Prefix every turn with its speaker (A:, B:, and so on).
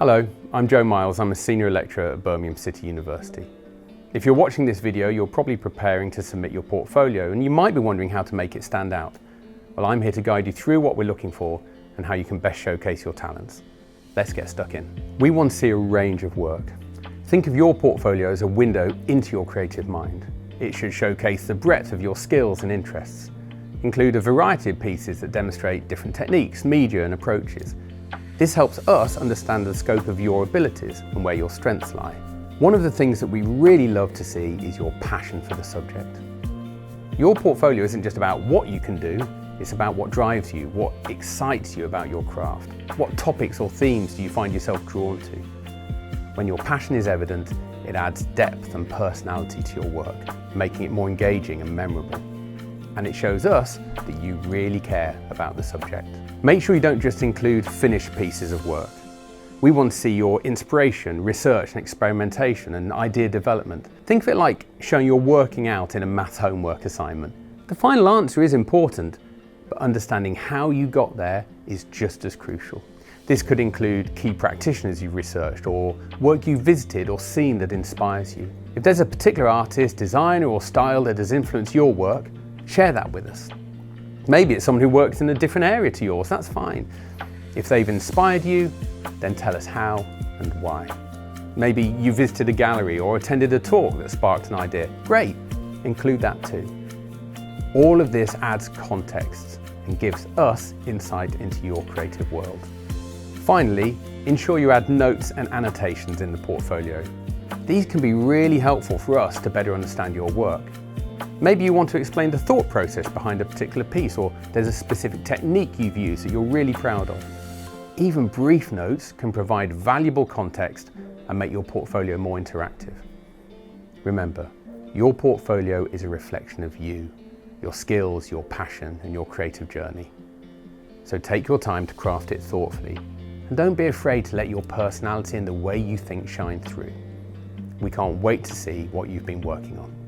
A: Hello, I'm Joe Miles. I'm a senior lecturer at Birmingham City University. If you're watching this video, you're probably preparing to submit your portfolio and you might be wondering how to make it stand out. Well, I'm here to guide you through what we're looking for and how you can best showcase your talents. Let's get stuck in. We want to see a range of work. Think of your portfolio as a window into your creative mind. It should showcase the breadth of your skills and interests. Include a variety of pieces that demonstrate different techniques, media and approaches. This helps us understand the scope of your abilities and where your strengths lie. One of the things that we really love to see is your passion for the subject. Your portfolio isn't just about what you can do, it's about what drives you, what excites you about your craft. What topics or themes do you find yourself drawn to? When your passion is evident, it adds depth and personality to your work, making it more engaging and memorable. And it shows us that you really care about the subject. Make sure you don't just include finished pieces of work. We want to see your inspiration, research and experimentation and idea development. Think of it like showing you're working out in a maths homework assignment. The final answer is important, but understanding how you got there is just as crucial. This could include key practitioners you've researched or work you've visited or seen that inspires you. If there's a particular artist, designer or style that has influenced your work, share that with us. Maybe it's someone who works in a different area to yours, that's fine. If they've inspired you, then tell us how and why. Maybe you visited a gallery or attended a talk that sparked an idea. Great, include that too. All of this adds context and gives us insight into your creative world. Finally, ensure you add notes and annotations in the portfolio. These can be really helpful for us to better understand your work. Maybe you want to explain the thought process behind a particular piece, or there's a specific technique you've used that you're really proud of. Even brief notes can provide valuable context and make your portfolio more interactive. Remember, your portfolio is a reflection of you, your skills, your passion, and your creative journey. So take your time to craft it thoughtfully, and don't be afraid to let your personality and the way you think shine through. We can't wait to see what you've been working on.